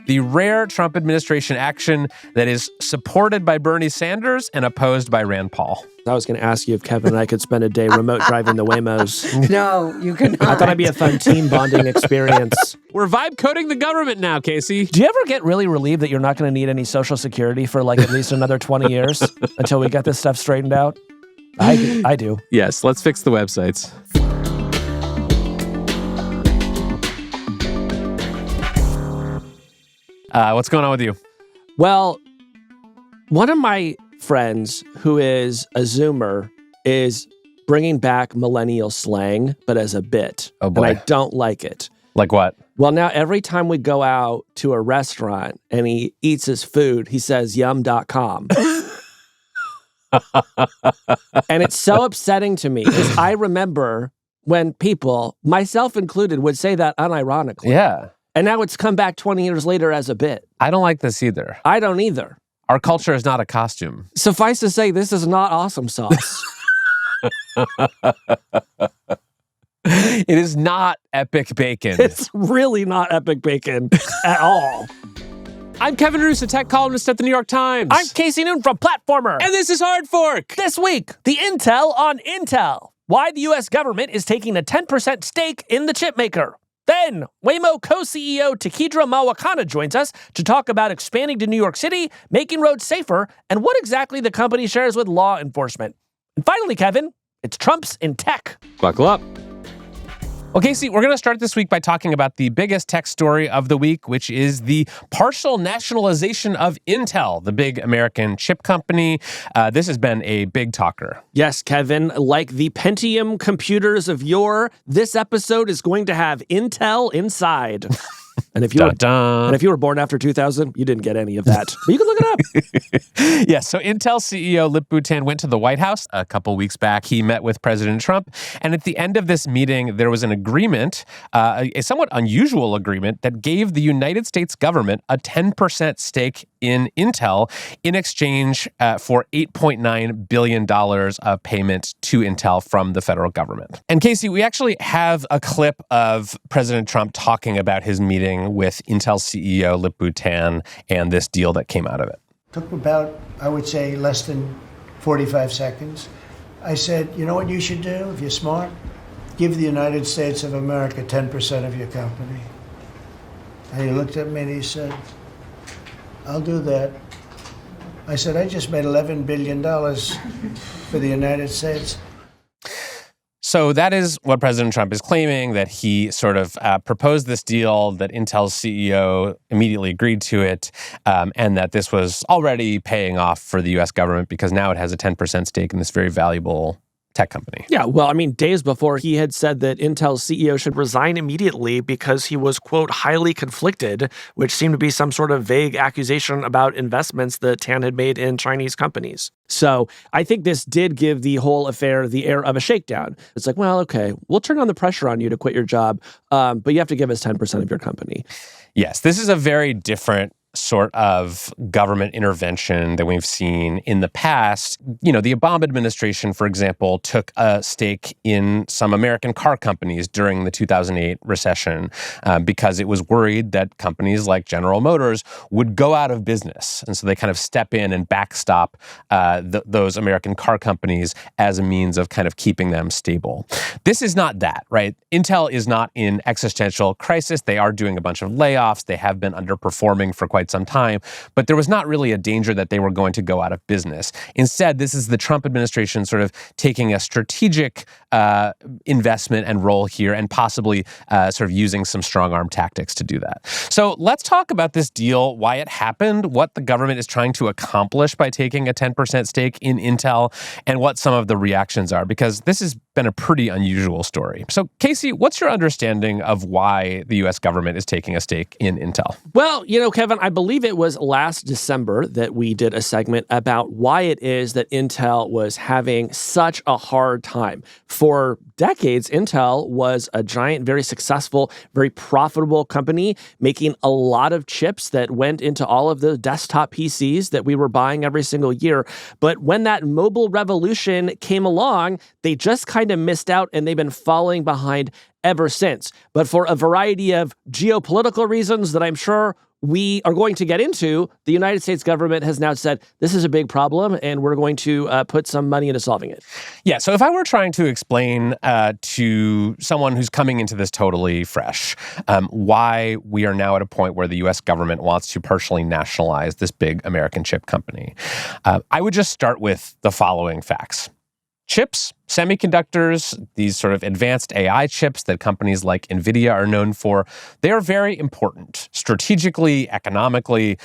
the rare Trump administration action that is supported by Bernie Sanders and opposed by Rand Paul. I was going to ask you if Kevin and I could spend a day remote driving the Waymos. No, you could not. I thought it'd be a fun team bonding experience. We're vibe coding the government now, Casey. Do you ever get really relieved that you're not going to need any Social Security for like at least another 20 years until we get this stuff straightened out? I do. Yes, let's fix the websites. What's going on with you? Well, one of my friends who is a Zoomer is bringing back millennial slang, but as a bit. Oh, boy. And I don't like it. Like what? Well, now every time we go out to a restaurant and he eats his food, he says yum.com. And it's so upsetting to me because I remember when people, myself included, would say that unironically. Yeah. And now it's come back 20 years later as a bit. I don't like this either. I don't either. Our culture is not a costume. Suffice to say, this is not awesome sauce. It is not epic bacon. It's really not epic bacon at all. I'm Kevin Roos, a tech columnist at the New York Times. I'm Casey Noon from Platformer. And this is Hard Fork. This week, the intel on Intel. Why the U.S. government is taking a 10% stake in the chip maker. Then, Waymo Co-CEO Tekedra Mawakana joins us to talk about expanding to New York City, making roads safer, and what exactly the company shares with law enforcement. And finally, Kevin, it's Trump's in tech. Buckle up. Well, Casey, we're going to start this week by talking about the biggest tech story of the week, which is the partial nationalization of Intel, the big American chip company. This has been a big talker. Yes, Kevin, like the Pentium computers of yore, this episode is going to have Intel inside. And if you were born after 2000, you didn't get any of that. But you can look it up. Yes, so Intel CEO Lip-Bu Tan went to the White House a couple weeks back. He met with President Trump. And at the end of this meeting, there was an agreement, a somewhat unusual agreement, that gave the United States government a 10% stake in Intel in exchange for $8.9 billion of payment to Intel from the federal government. And Casey, we actually have a clip of President Trump talking about his meeting with Intel CEO Lip-Bu Tan and this deal that came out of it. Took about, I would say, less than 45 seconds. I said, you know what you should do if you're smart? Give the United States of America 10% of your company. And he looked at me and he said, I'll do that. I said, I just made $11 billion for the United States. So that is what President Trump is claiming, that he sort of proposed this deal, that Intel's CEO immediately agreed to it, and that this was already paying off for the U.S. government because now it has a 10% stake in this very valuable tech company. Yeah, well, I mean, days before he had said that Intel's CEO should resign immediately because he was, quote, highly conflicted, which seemed to be some sort of vague accusation about investments that Tan had made in Chinese companies. So I think this did give the whole affair the air of a shakedown. It's like, well, okay, we'll turn on the pressure on you to quit your job, but you have to give us 10% of your company. Yes, this is a very different sort of government intervention that we've seen in the past. You know, the Obama administration, for example, took a stake in some American car companies during the 2008 recession because it was worried that companies like General Motors would go out of business. And so they kind of step in and backstop those American car companies as a means of kind of keeping them stable. This is not that, right? Intel is not in existential crisis. They are doing a bunch of layoffs. They have been underperforming for quite some time, but there was not really a danger that they were going to go out of business. Instead, this is the Trump administration sort of taking a strategic investment and role here and possibly sort of using some strong-arm tactics to do that. So let's talk about this deal, why it happened, what the government is trying to accomplish by taking a 10% stake in Intel, and what some of the reactions are, because this has been a pretty unusual story. So, Casey, what's your understanding of why the U.S. government is taking a stake in Intel? Well, you know, Kevin, I believe it was last December that we did a segment about why it is that Intel was having such a hard time. For decades, Intel was a giant, very successful, very profitable company, making a lot of chips that went into all of the desktop PCs that we were buying every single year. But when that mobile revolution came along, they just kind of missed out, and they've been falling behind ever since. But for a variety of geopolitical reasons that I'm sure we are going to get into, the United States government has now said, this is a big problem, and we're going to put some money into solving it. Yeah, so if I were trying to explain to someone who's coming into this totally fresh, why we are now at a point where the U.S. government wants to partially nationalize this big American chip company, I would just start with the following facts. Chips, semiconductors, these sort of advanced AI chips that companies like NVIDIA are known for, they are very important strategically, economically.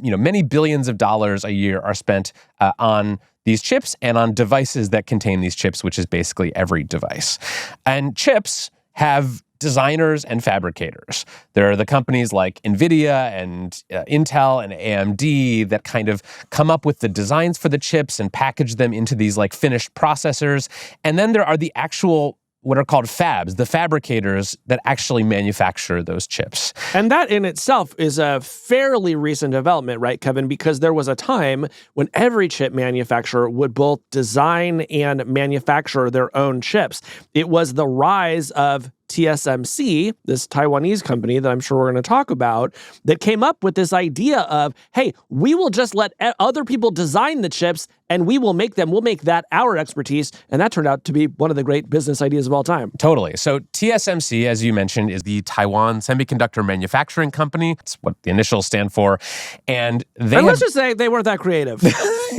Many billions of dollars a year are spent on these chips and on devices that contain these chips, which is basically every device. And chips have designers and fabricators. There are the companies like NVIDIA and Intel and AMD that kind of come up with the designs for the chips and package them into these like finished processors. And then there are the actual what are called fabs, the fabricators that actually manufacture those chips. And that in itself is a fairly recent development, right, Kevin? Because there was a time when every chip manufacturer would both design and manufacture their own chips. It was the rise of TSMC, this Taiwanese company that I'm sure we're going to talk about, that came up with this idea of, hey, we will just let other people design the chips and we will make them. We'll make that our expertise. And that turned out to be one of the great business ideas of all time. Totally. So TSMC, as you mentioned, is the Taiwan Semiconductor Manufacturing Company. It's what the initials stand for. And let's just say they weren't that creative. Yes.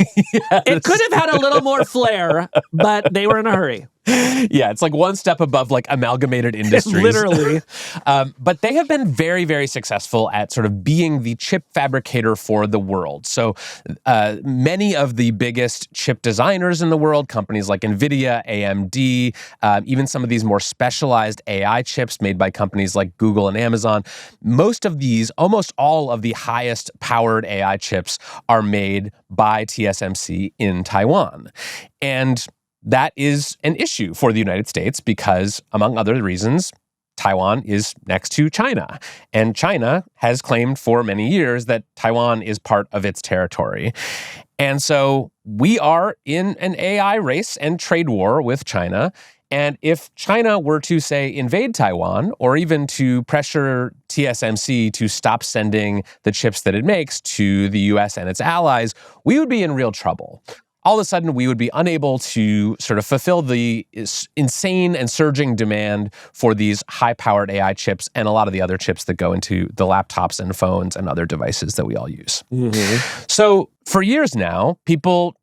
It could have had a little more flair, but they were in a hurry. Yeah, it's like one step above like Amalgamated Industries. Literally. But they have been very, very successful at sort of being the chip fabricator for the world. So many of the biggest chip designers in the world, companies like NVIDIA, AMD, even some of these more specialized AI chips made by companies like Google and Amazon, most of these, almost all of the highest powered AI chips are made by TSMC in Taiwan. And that is an issue for the United States because, among other reasons, Taiwan is next to China. And China has claimed for many years that Taiwan is part of its territory. And so we are in an AI race and trade war with China. And if China were to, say, invade Taiwan or even to pressure TSMC to stop sending the chips that it makes to the U.S. and its allies, we would be in real trouble. All of a sudden, we would be unable to sort of fulfill the insane and surging demand for these high-powered AI chips and a lot of the other chips that go into the laptops and phones and other devices that we all use. Mm-hmm. So for years now, people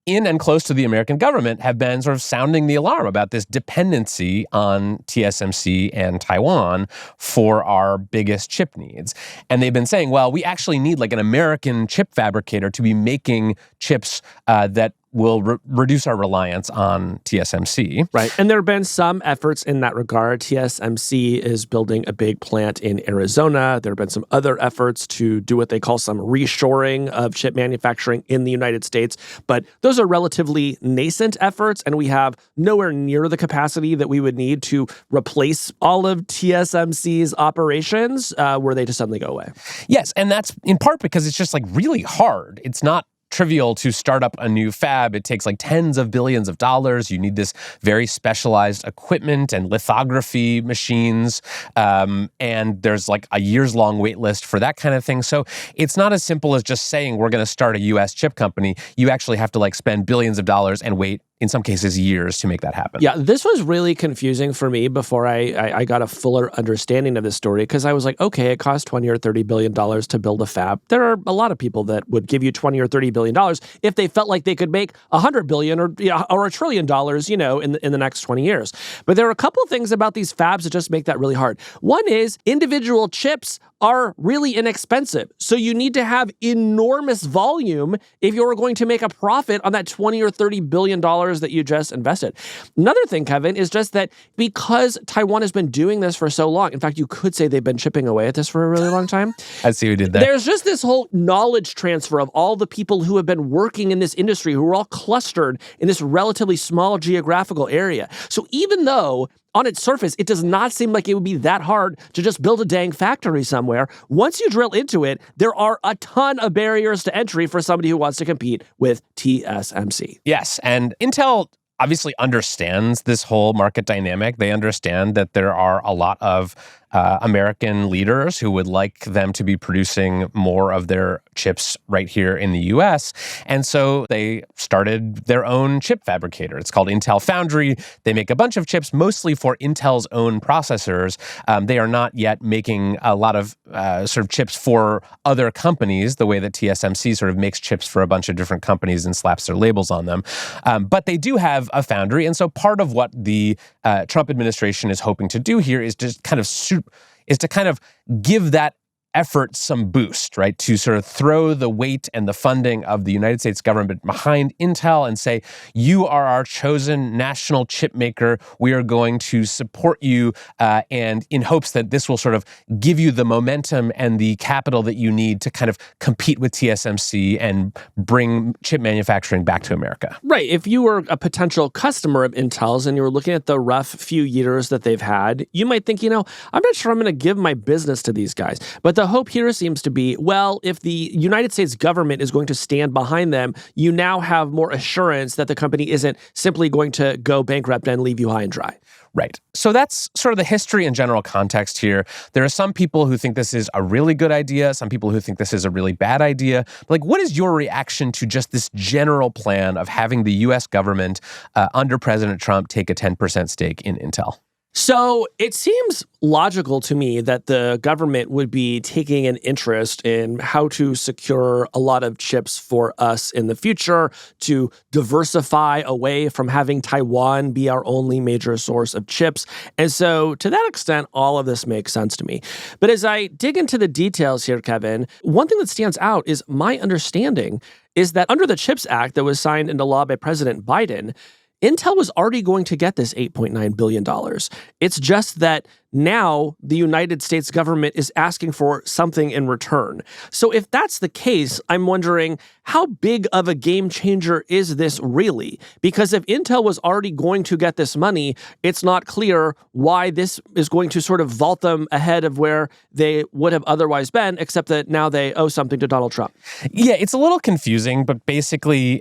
in and close to the American government have been sort of sounding the alarm about this dependency on TSMC and Taiwan for our biggest chip needs. And they've been saying, well, we actually need like an American chip fabricator to be making chips that will reduce our reliance on TSMC. Right. And there have been some efforts in that regard. TSMC is building a big plant in Arizona. There have been some other efforts to do what they call some reshoring of chip manufacturing in the United States. But those are relatively nascent efforts, and we have nowhere near the capacity that we would need to replace all of TSMC's operations were they to suddenly go away. Yes, and that's in part because it's just like really hard. It's not trivial to start up a new fab. It takes like tens of billions of dollars. You need this very specialized equipment and lithography machines. And there's like a years-long wait list for that kind of thing. So it's not as simple as just saying we're going to start a U.S. chip company. You actually have to like spend billions of dollars and wait, in some cases, years to make that happen. Yeah, this was really confusing for me before I got a fuller understanding of this story, because I was like, okay, it costs $20 or $30 billion to build a fab. There are a lot of people that would give you $20 or $30 billion if they felt like they could make $100 billion or $1 trillion, in the next 20 years. But there are a couple of things about these fabs that just make that really hard. One is individual chips are really inexpensive. So you need to have enormous volume if you're going to make a profit on that $20 or $30 billion that you just invested. Another thing, Kevin, is just that because Taiwan has been doing this for so long, in fact, you could say they've been chipping away at this for a really long time. I see what you did there. There's just this whole knowledge transfer of all the people who have been working in this industry, who are all clustered in this relatively small geographical area. So even though on its surface, it does not seem like it would be that hard to just build a dang factory somewhere. Once you drill into it, there are a ton of barriers to entry for somebody who wants to compete with TSMC. Yes, and Intel obviously understands this whole market dynamic. They understand that there are a lot of American leaders who would like them to be producing more of their chips right here in the U.S. And so they started their own chip fabricator. It's called Intel Foundry. They make a bunch of chips, mostly for Intel's own processors. They are not yet making a lot of sort of chips for other companies, the way that TSMC sort of makes chips for a bunch of different companies and slaps their labels on them. But they do have a foundry. And so part of what the Trump administration is hoping to do here is just kind of give that effort some boost, right? To sort of throw the weight and the funding of the United States government behind Intel and say, you are our chosen national chip maker. We are going to support you, and in hopes that this will sort of give you the momentum and the capital that you need to kind of compete with TSMC and bring chip manufacturing back to America. Right. If you were a potential customer of Intel's and you were looking at the rough few years that they've had, you might think, I'm not sure I'm going to give my business to these guys. But the hope here seems to be, well, if the United States government is going to stand behind them, you now have more assurance that the company isn't simply going to go bankrupt and leave you high and dry. Right. So that's sort of the history and general context here. There are some people who think this is a really good idea, some people who think this is a really bad idea. Like, what is your reaction to just this general plan of having the U.S. government under President Trump take a 10% stake in Intel? So it seems logical to me that the government would be taking an interest in how to secure a lot of chips for us in the future, to diversify away from having Taiwan be our only major source of chips. And so to that extent, all of this makes sense to me. But as I dig into the details here, Kevin, one thing that stands out is my understanding is that under the CHIPS Act that was signed into law by President Biden, Intel was already going to get this $8.9 billion. It's just that now the United States government is asking for something in return. So if that's the case, I'm wondering, how big of a game changer is this really? Because if Intel was already going to get this money, it's not clear why this is going to sort of vault them ahead of where they would have otherwise been, except that now they owe something to Donald Trump. Yeah, it's a little confusing, but basically,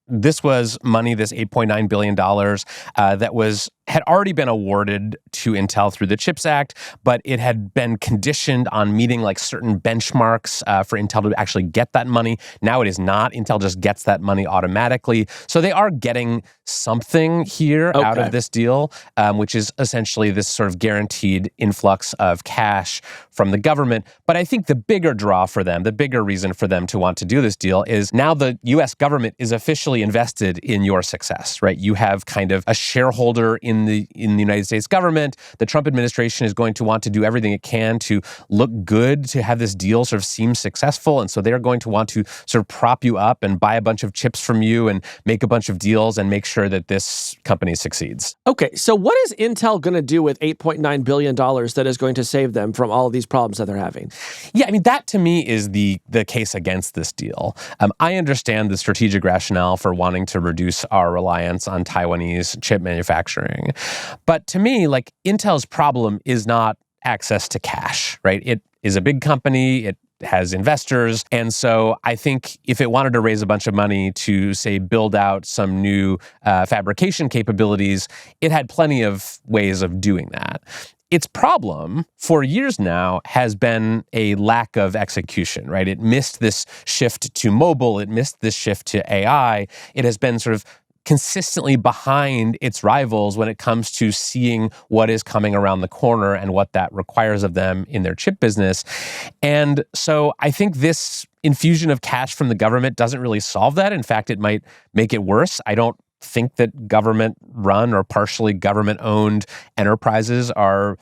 this was money, this $8.9 billion, that had already been awarded to Intel through the CHIPS Act, but it had been conditioned on meeting like certain benchmarks for Intel to actually get that money. Now it is not. Intel just gets that money automatically. So they are getting something here out of this deal, which is essentially this sort of guaranteed influx of cash from the government. But I think the bigger draw for them, the bigger reason for them to want to do this deal is now the U.S. government is officially invested in your success, right? You have kind of a shareholder in the United States government. The Trump administration is going to want to do everything it can to look good, to have this deal sort of seem successful. And so they're going to want to sort of prop you up and buy a bunch of chips from you and make a bunch of deals and make sure that this company succeeds. Okay, so what is Intel going to do with $8.9 billion that is going to save them from all of these problems that they're having? Yeah, I mean, that to me is the case against this deal. I understand the strategic rationale for wanting to reduce our reliance on Taiwanese chip manufacturing. But to me, like, Intel's problem is not access to cash, right? It is a big company. It has investors. And so I think if it wanted to raise a bunch of money to, say, build out some new fabrication capabilities, it had plenty of ways of doing that. Its problem for years now has been a lack of execution, right? It missed this shift to mobile. It missed this shift to AI. It has been sort of consistently behind its rivals when it comes to seeing what is coming around the corner and what that requires of them in their chip business. And so I think this infusion of cash from the government doesn't really solve that. In fact, it might make it worse. I don't think that government-run or partially government-owned enterprises are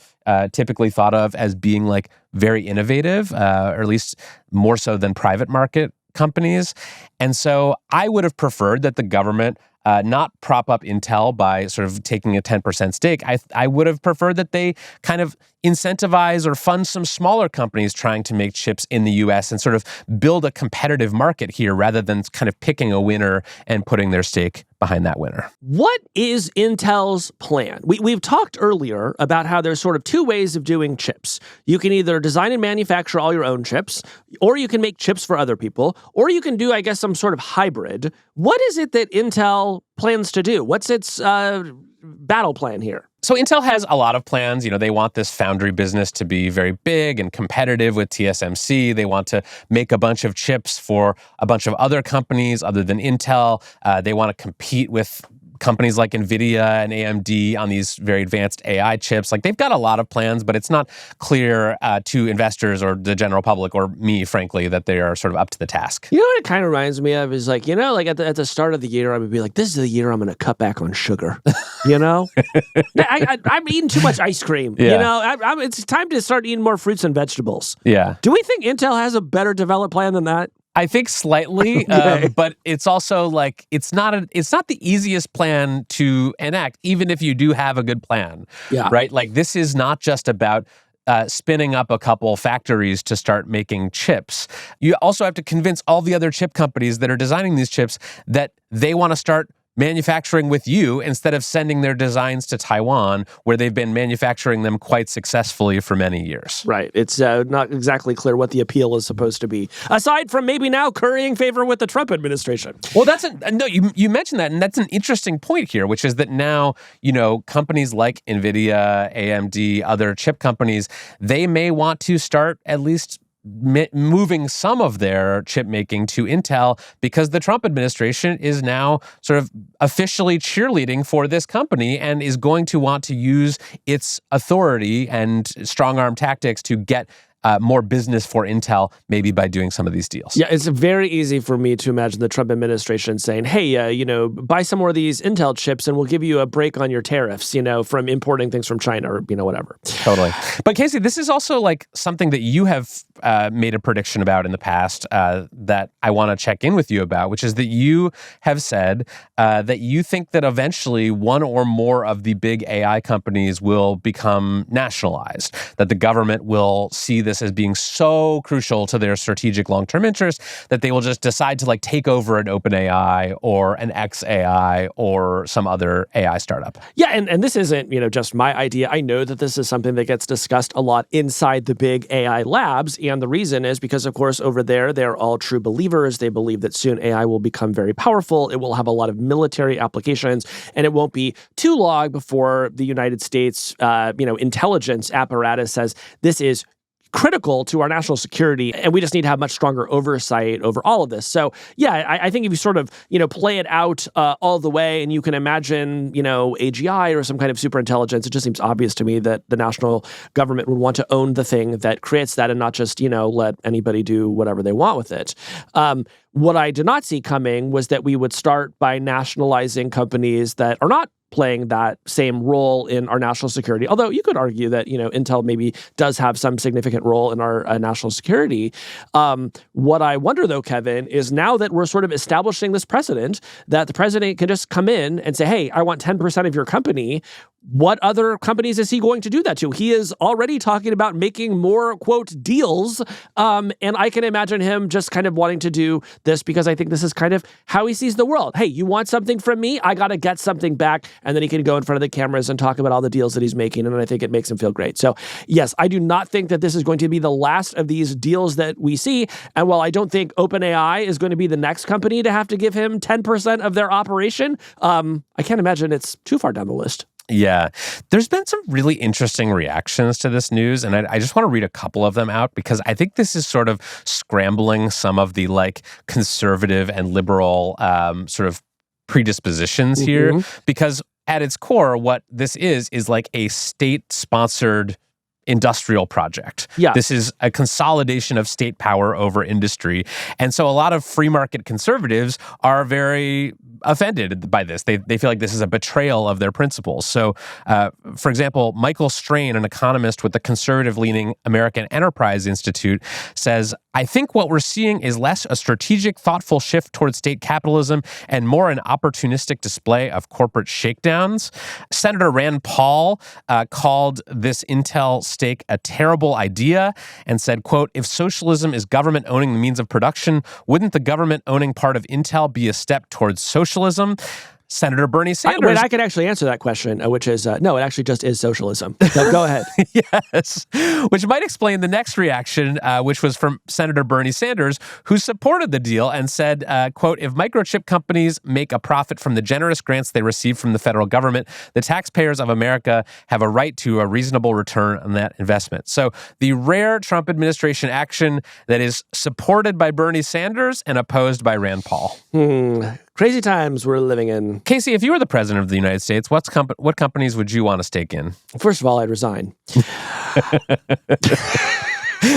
typically thought of as being like very innovative, or at least more so than private market companies. And so I would have preferred that the government not prop up Intel by sort of taking a 10% stake. I would have preferred that they kind of incentivize or fund some smaller companies trying to make chips in the U.S. and sort of build a competitive market here rather than kind of picking a winner and putting their stake behind that winner. What is Intel's plan? We've talked earlier about how there's sort of two ways of doing chips. You can either design and manufacture all your own chips, or you can make chips for other people, or you can do, I guess, some sort of hybrid. What is it that Intel plans to do? What's its battle plan here? So Intel has a lot of plans. They want this foundry business to be very big and competitive with TSMC. They want to make a bunch of chips for a bunch of other companies other than Intel. They want to compete with companies like NVIDIA and AMD on these very advanced AI chips. They've got a lot of plans, but it's not clear to investors or the general public or me, frankly, that they are sort of up to the task. You know what it kind of reminds me of is at the start of the year, I would be like, this is the year I'm going to cut back on sugar. I'm eating too much ice cream. Yeah. It's time to start eating more fruits and vegetables. Yeah. Do we think Intel has a better developed plan than that? I think slightly, but it's also it's not the easiest plan to enact, even if you do have a good plan. Yeah. Right? This is not just about spinning up a couple factories to start making chips. You also have to convince all the other chip companies that are designing these chips that they want to start manufacturing with you instead of sending their designs to Taiwan, where they've been manufacturing them quite successfly for many years. Right. It's not exactly clear what the appeal is supposed to be, aside from maybe now currying favor with the Trump administration. Well, you mentioned that, and that's an interesting point here, which is that now, companies like NVIDIA, AMD, other chip companies, they may want to start at least moving some of their chip making to Intel because the Trump administration is now sort of officially cheerleading for this company and is going to want to use its authority and strong-arm tactics to get more business for Intel, maybe by doing some of these deals. Yeah, it's very easy for me to imagine the Trump administration saying, hey, buy some more of these Intel chips and we'll give you a break on your tariffs, from importing things from China or, whatever. Totally. But Casey, this is also something that you have made a prediction about in the past that I want to check in with you about, which is that you have said that you think that eventually one or more of the big AI companies will become nationalized, that the government will see this as being so crucial to their strategic long-term interests that they will just decide to take over an OpenAI or an XAI or some other AI startup. Yeah, and this isn't, just my idea. I know that this is something that gets discussed a lot inside the big AI labs, and the reason is because, of course, over there, they're all true believers. They believe that soon AI will become very powerful. It will have a lot of military applications, and it won't be too long before the United States, intelligence apparatus says this is critical to our national security, and we just need to have much stronger oversight over all of this. So, yeah, I think if you sort of, play it out all the way, and you can imagine, AGI or some kind of superintelligence, it just seems obvious to me that the national government would want to own the thing that creates that and not just, let anybody do whatever they want with it. What I did not see coming was that we would start by nationalizing companies that are not playing that same role in our national security. Although you could argue that, Intel maybe does have some significant role in our national security. What I wonder, though, Kevin, is now that we're sort of establishing this precedent that the president can just come in and say, hey, I want 10% of your company. What other companies is he going to do that to? He is already talking about making more, quote, deals. And I can imagine him just kind of wanting to do this because I think this is kind of how he sees the world. Hey, you want something from me? I got to get something back. And then he can go in front of the cameras and talk about all the deals that he's making. And I think it makes him feel great. So, yes, I do not think that this is going to be the last of these deals that we see. And while I don't think OpenAI is going to be the next company to have to give him 10% of their operation, I can't imagine it's too far down the list. Yeah. There's been some really interesting reactions to this news, and I just want to read a couple of them out because I think this is sort of scrambling some of the conservative and liberal sort of predispositions here, because at its core, what this is a state-sponsored industrial project. Yeah. This is a consolidation of state power over industry. And so a lot of free market conservatives are very offended by this. They feel like this is a betrayal of their principles. So, for example, Michael Strain, an economist with the conservative-leaning American Enterprise Institute, says, I think what we're seeing is less a strategic, thoughtful shift towards state capitalism and more an opportunistic display of corporate shakedowns. Senator Rand Paul called this Intel stake a terrible idea and said, quote, if socialism is government owning the means of production, wouldn't the government owning part of Intel be a step towards socialism? Senator Bernie Sanders. Wait, I could actually answer that question, which is no, it actually just is socialism. No, go ahead. Yes, which might explain the next reaction, which was from Senator Bernie Sanders, who supported the deal and said, quote, if microchip companies make a profit from the generous grants they receive from the federal government, the taxpayers of America have a right to a reasonable return on that investment. So the rare Trump administration action that is supported by Bernie Sanders and opposed by Rand Paul. Crazy times we're living in. Casey, if you were the president of the United States, what companies would you want to stake in? First of all, I'd resign.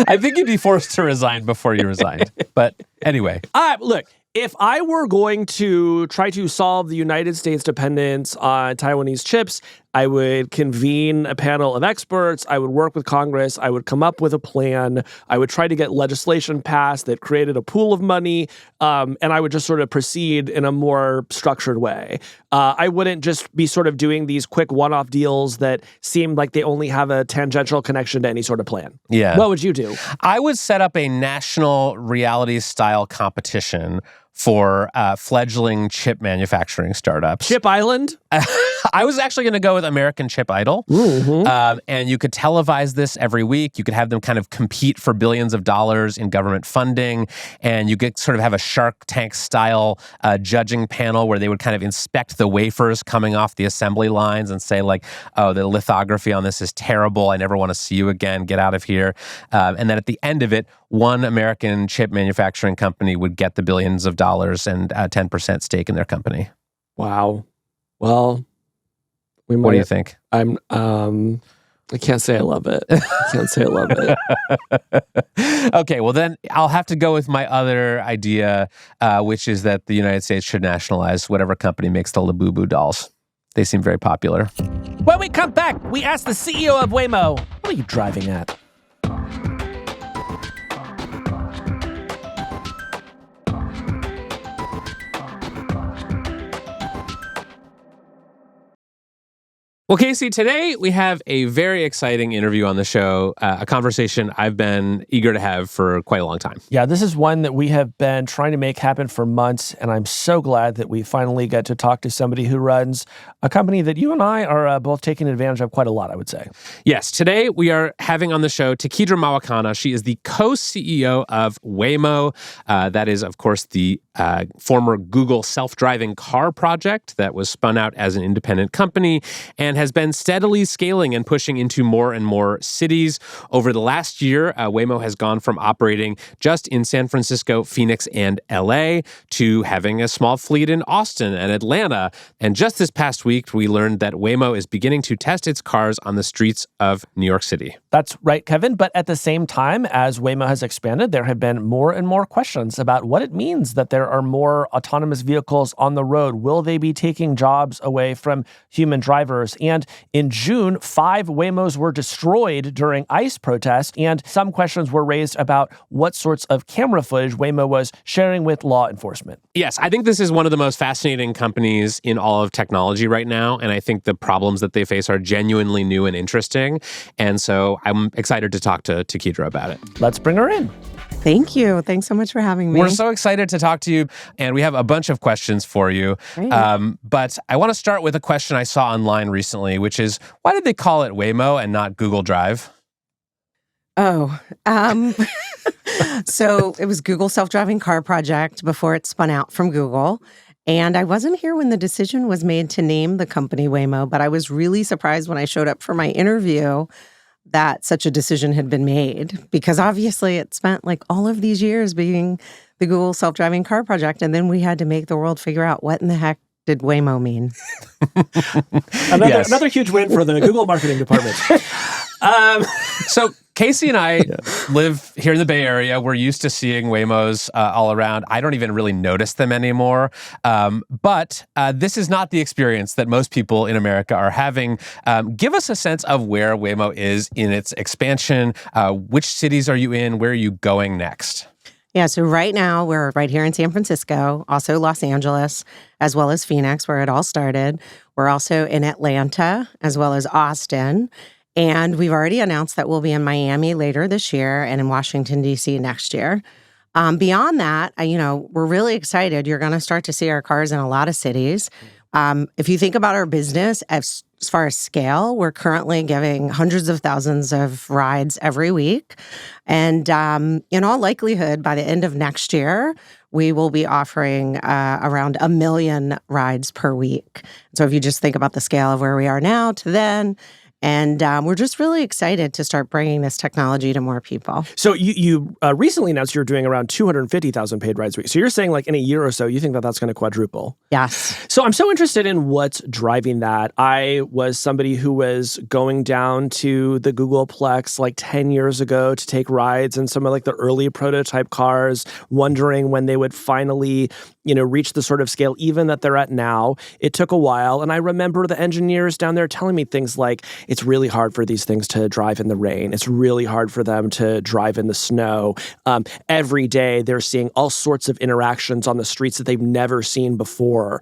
I think you'd be forced to resign before you resigned. But anyway. Look, if I were going to try to solve the United States' dependence on Taiwanese chips, I would convene a panel of experts. I would work with Congress. I would come up with a plan. I would try to get legislation passed that created a pool of money, and I would just sort of proceed in a more structured way. I wouldn't just be sort of doing these quick one-off deals that seemed like they only have a tangential connection to any sort of plan. Yeah. What would you do? I would set up a national reality-style competition for fledgling chip manufacturing startups. Chip Island? I was actually going to go with American Chip Idol. Mm-hmm. And you could televise this every week. You could have them kind of compete for billions of dollars in government funding. And you could sort of have a Shark Tank style judging panel where they would kind of inspect the wafers coming off the assembly lines and say like, oh, the lithography on this is terrible. I never want to see you again. Get out of here. And then at the end of it, one American chip manufacturing company would get the billions of dollars and a 10% stake in their company. Wow. Well, what do you think? I can't say I love it. I can't say I love it. Okay, well then I'll have to go with my other idea, which is that the United States should nationalize whatever company makes the Labubu dolls. They seem very popular. When we come back, we ask the CEO of Waymo, what are you driving at? Well, Casey, today we have a very exciting interview on the show, a conversation I've been eager to have for quite a long time. Yeah, this is one that we have been trying to make happen for months, and I'm so glad that we finally get to talk to somebody who runs a company that you and I are both taking advantage of quite a lot, I would say. Yes, today we are having on the show Tekedra Mawakana. She is the co-CEO of Waymo. That is, of course, the former Google self-driving car project that was spun out as an independent company and has been steadily scaling and pushing into more and more cities. Over the last year, Waymo has gone from operating just in San Francisco, Phoenix, and LA to having a small fleet in Austin and Atlanta. And just this past week, we learned that Waymo is beginning to test its cars on the streets of New York City. That's right, Kevin. But at the same time, as Waymo has expanded, there have been more and more questions about what it means that there are more autonomous vehicles on the road. Will they be taking jobs away from human drivers? And in June, 5 Waymos were destroyed during ICE protests, and some questions were raised about what sorts of camera footage Waymo was sharing with law enforcement. Yes, I think this is one of the most fascinating companies in all of technology right now, and I think the problems that they face are genuinely new and interesting, and so I'm excited to talk to Tekedra about it. Let's bring her in. Thank you. Thanks so much for having me. We're so excited to talk to you, and we have a bunch of questions for you. But I want to start with a question I saw online recently, which is, why did they call it Waymo and not Google Drive? So it was Google self-driving car project before it spun out from Google. And I wasn't here when the decision was made to name the company Waymo, but I was really surprised when I showed up for my interview that such a decision had been made, because obviously it spent like all of these years being the Google self-driving car project, and then we had to make the world figure out what in the heck did Waymo mean. Another huge win for the Google marketing department. So Casey and I live here in the Bay Area. We're used to seeing Waymos all around. I don't even really notice them anymore. But this is not the experience that most people in America are having. Give us a sense of where Waymo is in its expansion. Which cities are you in? Where are you going next? Yeah, so right now we're right here in San Francisco, also Los Angeles, as well as Phoenix, where it all started. We're also in Atlanta, as well as Austin. And we've already announced that we'll be in Miami later this year and in Washington, D.C. next year. Beyond that, we're really excited. You're going to start to see our cars in a lot of cities. If you think about our business as far as scale, we're currently giving hundreds of thousands of rides every week. And in all likelihood, by the end of next year, we will be offering around 1 million rides per week. So if you just think about the scale of where we are now to then, and we're just really excited to start bringing this technology to more people. So you recently announced you're doing around 250,000 paid rides a week. So you're saying like in a year or so, you think that that's going to quadruple? Yes. So I'm so interested in what's driving that. I was somebody who was going down to the Googleplex like 10 years ago to take rides in some of like the early prototype cars, wondering when they would finally, reach the sort of scale even that they're at now. It took a while. And I remember the engineers down there telling me things like, it's really hard for these things to drive in the rain. It's really hard for them to drive in the snow. Every day they're seeing all sorts of interactions on the streets that they've never seen before.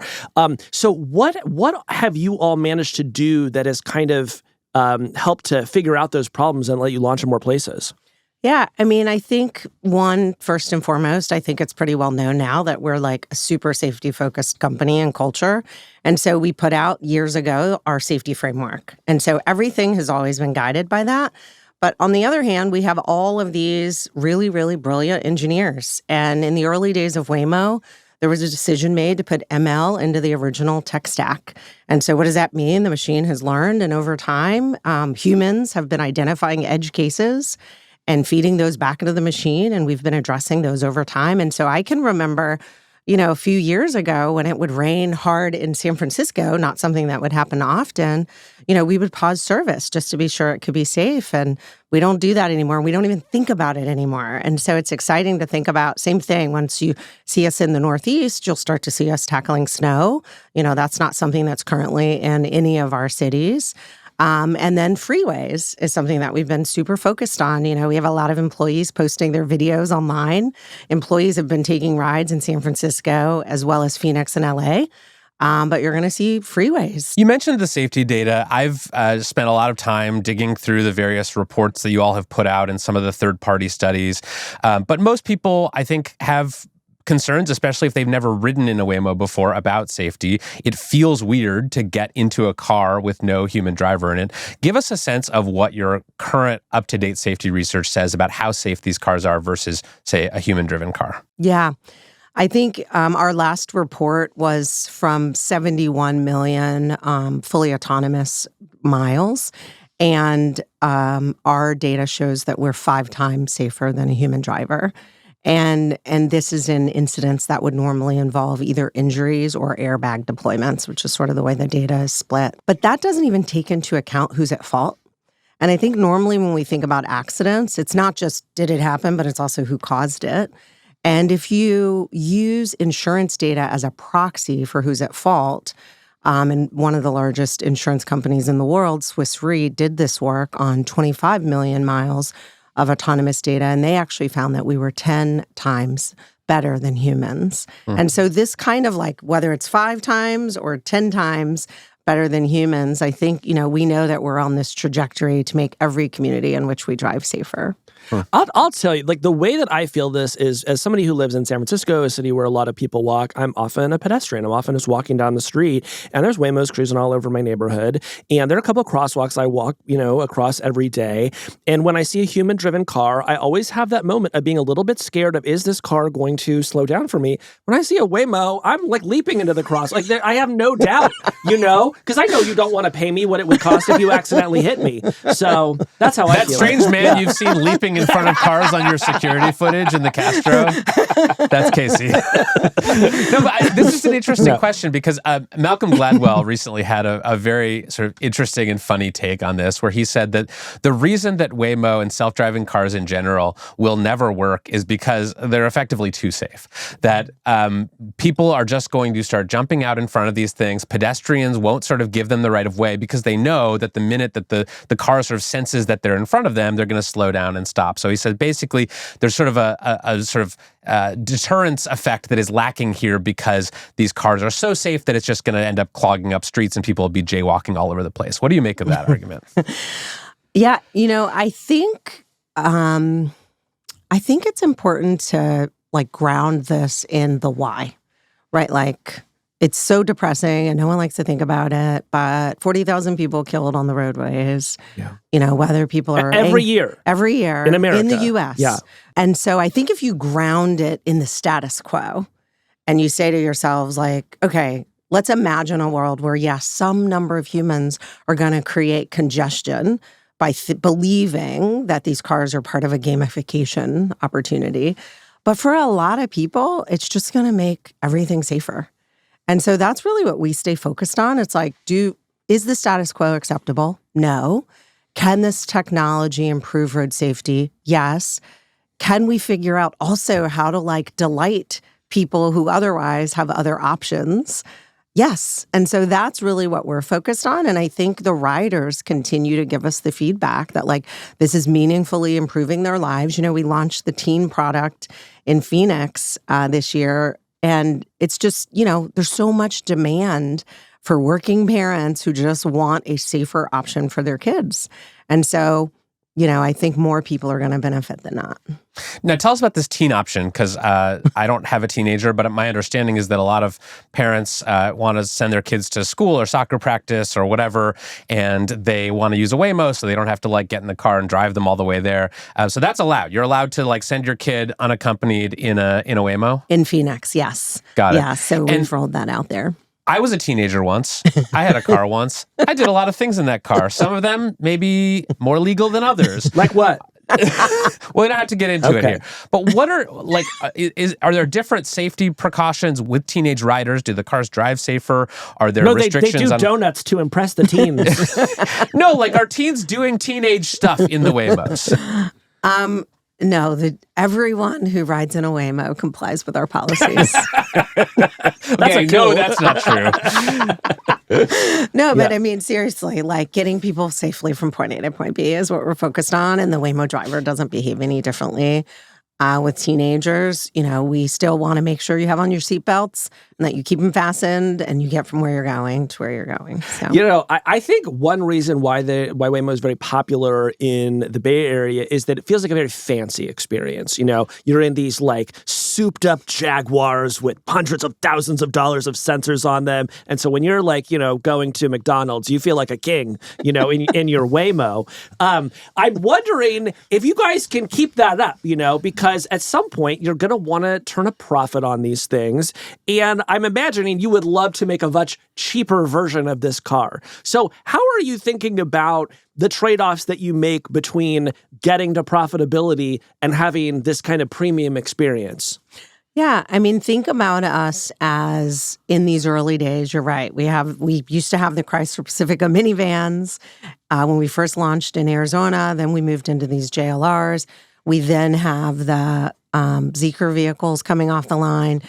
So what have you all managed to do that has kind of helped to figure out those problems and let you launch in more places? Yeah, I mean, I think first and foremost, I think it's pretty well known now that we're like a super safety-focused company and culture. And so we put out years ago our safety framework. And so everything has always been guided by that. But on the other hand, we have all of these really, really brilliant engineers. And in the early days of Waymo, there was a decision made to put ML into the original tech stack. And so what does that mean? The machine has learned, and over time, humans have been identifying edge cases and feeding those back into the machine, and we've been addressing those over time. And so I can remember, a few years ago when it would rain hard in San Francisco, not something that would happen often, we would pause service just to be sure it could be safe. And we don't do that anymore. We don't even think about it anymore. And so it's exciting to think about, same thing, once you see us in the Northeast, you'll start to see us tackling snow. That's not something that's currently in any of our cities. And then freeways is something that we've been super focused on. We have a lot of employees posting their videos online. Employees have been taking rides in San Francisco as well as Phoenix and LA. But you're going to see freeways. You mentioned the safety data. I've spent a lot of time digging through the various reports that you all have put out and some of the third-party studies. But most people, I think, have concerns, especially if they've never ridden in a Waymo before, about safety. It feels weird to get into a car with no human driver in it. Give us a sense of what your current up-to-date safety research says about how safe these cars are versus, say, a human-driven car. Yeah. I think our last report was from 71 million fully autonomous miles. And our data shows that we're 5 times safer than a human driver. And this is in incidents that would normally involve either injuries or airbag deployments, which is sort of the way the data is split. But that doesn't even take into account who's at fault. And I think normally when we think about accidents, it's not just did it happen, but it's also who caused it. And if you use insurance data as a proxy for who's at fault, and one of the largest insurance companies in the world, Swiss Re, did this work on 25 million miles of autonomous data, and they actually found that we were 10 times better than humans. And so this kind of like, whether it's 5 times or 10 times better than humans, I think, we know that we're on this trajectory to make every community in which we drive safer. I'll tell you, like the way that I feel this is, as somebody who lives in San Francisco, a city where a lot of people walk, I'm often a pedestrian. I'm often just walking down the street, and there's Waymos cruising all over my neighborhood. And there are a couple of crosswalks I walk, across every day. And when I see a human-driven car, I always have that moment of being a little bit scared of, is this car going to slow down for me? When I see a Waymo, I'm like leaping into the cross. Like I have no doubt, because I know you don't want to pay me what it would cost if you accidentally hit me. So that's how I feel. That's strange, man. You've seen leaping in front of cars on your security footage in the Castro. That's Casey. No, but this is an interesting question because Malcolm Gladwell recently had a very sort of interesting and funny take on this, where he said that the reason that Waymo and self-driving cars in general will never work is because they're effectively too safe. That people are just going to start jumping out in front of these things. Pedestrians won't sort of give them the right of way because they know that the minute that the car sort of senses that they're in front of them, they're going to slow down and stop. So he said basically there's sort of a sort of deterrence effect that is lacking here because these cars are so safe that it's just going to end up clogging up streets and people will be jaywalking all over the place. What do you make of that argument? Yeah, I think it's important to like ground this in the why, right? Like It's so depressing and no one likes to think about it, but 40,000 people killed on the roadways. Yeah. Whether people are every year in America, in the US. Yeah. And so I think if you ground it in the status quo and you say to yourselves like, okay, let's imagine a world where, yes, some number of humans are going to create congestion by believing that these cars are part of a gamification opportunity. But for a lot of people, it's just going to make everything safer. And so that's really what we stay focused on. It's like, is the status quo acceptable? No. Can this technology improve road safety? Yes. Can we figure out also how to delight people who otherwise have other options? Yes. And so that's really what we're focused on. And I think the riders continue to give us the feedback that this is meaningfully improving their lives. We launched the teen product in Phoenix this year. And it's just, there's so much demand for working parents who just want a safer option for their kids. And so, I think more people are going to benefit than not. Now, tell us about this teen option, because I don't have a teenager, but my understanding is that a lot of parents want to send their kids to school or soccer practice or whatever, and they want to use a Waymo so they don't have to get in the car and drive them all the way there. So that's allowed. You're allowed to send your kid unaccompanied in a Waymo? In Phoenix, yes. Got it. Yeah, so we've rolled that out there. I was a teenager once. I had a car once. I did a lot of things in that car. Some of them maybe more legal than others. Like what? We don't have to get into it here. But what are are there different safety precautions with teenage riders? Do the cars drive safer? Are there restrictions? They do donuts to impress the teens. No, are teens doing teenage stuff in the Waymos? No, everyone who rides in a Waymo complies with our policies. That's not true. No, but I mean, seriously, getting people safely from point A to point B is what we're focused on. And the Waymo driver doesn't behave any differently. With teenagers, we still want to make sure you have on your seatbelts and that you keep them fastened and you get from where you're going to where you're going. So, I think one reason why Waymo is very popular in the Bay Area is that it feels like a very fancy experience. You're in these souped up Jaguars with hundreds of thousands of dollars of sensors on them. And so when you're going to McDonald's, you feel like a king, in your Waymo. I'm wondering if you guys can keep that up, because at some point you're going to want to turn a profit on these things. And I'm imagining you would love to make a much cheaper version of this car. So how are you thinking about the trade-offs that you make between getting to profitability and having this kind of premium experience? Yeah, I mean, think about us as in these early days. You're right. We used to have the Chrysler Pacifica minivans when we first launched in Arizona. Then we moved into these JLRs. We then have the Zeekr vehicles coming off the line.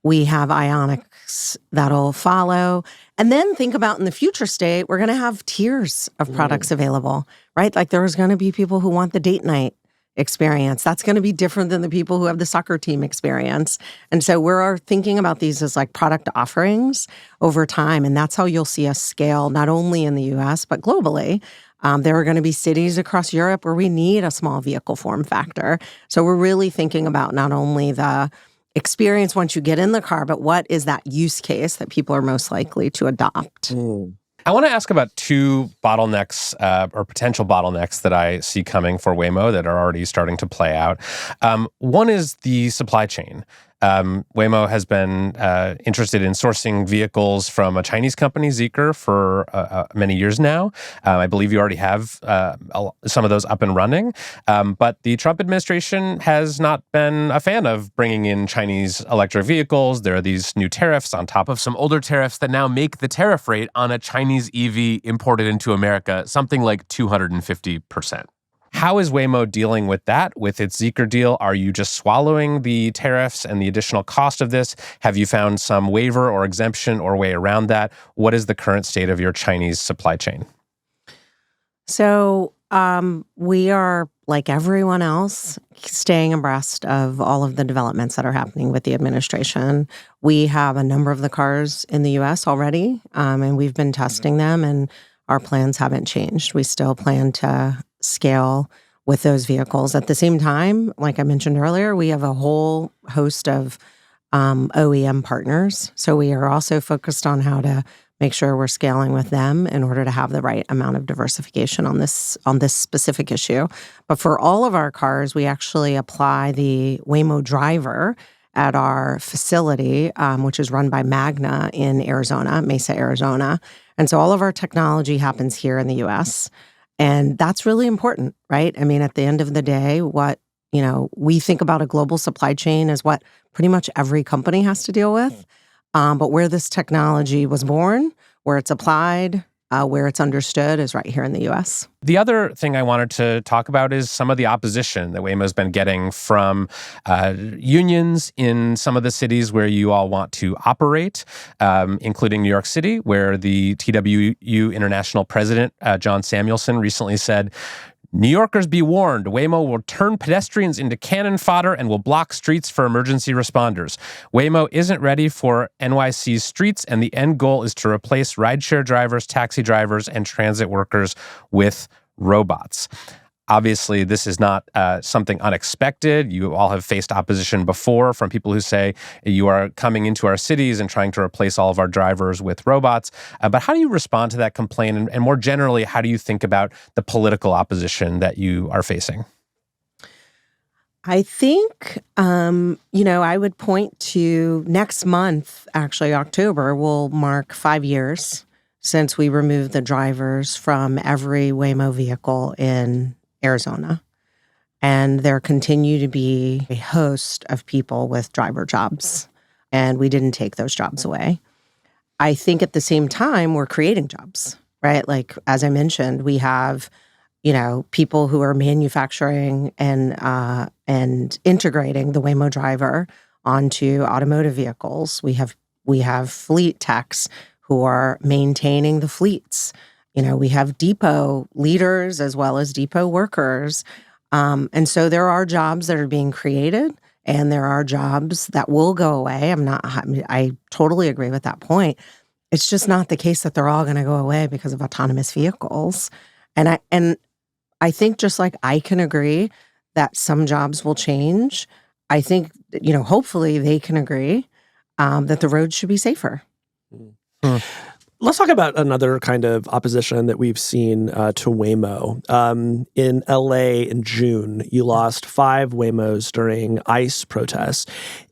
We have Ioniqs that'll follow. And then think about in the future state, we're going to have tiers of products available, right? There's going to be people who want the date night experience. That's going to be different than the people who have the soccer team experience. And so we're thinking about these as product offerings over time. And that's how you'll see us scale, not only in the US, but globally. There are going to be cities across Europe where we need a small vehicle form factor. So we're really thinking about not only the experience once you get in the car, but what is that use case that people are most likely to adopt? I want to ask about two bottlenecks or potential bottlenecks that I see coming for Waymo that are already starting to play out. One is the supply chain. Waymo has been interested in sourcing vehicles from a Chinese company, Zeekr, for many years now. I believe you already have some of those up and running. But the Trump administration has not been a fan of bringing in Chinese electric vehicles. There are these new tariffs on top of some older tariffs that now make the tariff rate on a Chinese EV imported into America something like 250%. How is Waymo dealing with that with its Zeekr deal? Are you just swallowing the tariffs and the additional cost of this? Have you found some waiver or exemption or way around that? What is the current state of your Chinese supply chain? So we are, like everyone else, staying abreast of all of the developments that are happening with the administration. We have a number of the cars in the U.S. already, and we've been testing them, and our plans haven't changed. We still plan to scale with those vehicles. At the same time, like I mentioned earlier, we have a whole host of OEM partners. So we are also focused on how to make sure we're scaling with them in order to have the right amount of diversification on this specific issue. But for all of our cars, we actually apply the Waymo driver at our facility, which is run by Magna in Arizona, Mesa, Arizona. And so all of our technology happens here in the U.S. And that's really important, right? I mean, at the end of the day, what we think about a global supply chain is what pretty much every company has to deal with. But where this technology was born, where it's applied, where it's understood is right here in the U.S. The other thing I wanted to talk about is some of the opposition that Waymo's been getting from unions in some of the cities where you all want to operate, including New York City, where the TWU International President, John Samuelson, recently said, New Yorkers be warned, Waymo will turn pedestrians into cannon fodder and will block streets for emergency responders. Waymo isn't ready for NYC's streets, and the end goal is to replace rideshare drivers, taxi drivers, and transit workers with robots. Obviously, this is not something unexpected. You all have faced opposition before from people who say you are coming into our cities and trying to replace all of our drivers with robots. But how do you respond to that complaint? And more generally, how do you think about the political opposition that you are facing? I think, I would point to next month, actually October, will mark 5 years since we removed the drivers from every Waymo vehicle in Arizona. And there continue to be a host of people with driver jobs, and we didn't take those jobs away. I think at the same time, we're creating jobs, right? Like, as I mentioned, we have, people who are manufacturing and integrating the Waymo driver onto automotive vehicles. We have fleet techs who are maintaining the fleets. We have depot leaders as well as depot workers. And so there are jobs that are being created and there are jobs that will go away. I totally agree with that point. It's just not the case that they're all going to go away because of autonomous vehicles. And I think just like I can agree that some jobs will change, I think, hopefully they can agree that the roads should be safer. Mm. Let's talk about another kind of opposition that we've seen to Waymo. In LA in June, you lost 5 Waymos during ICE protests.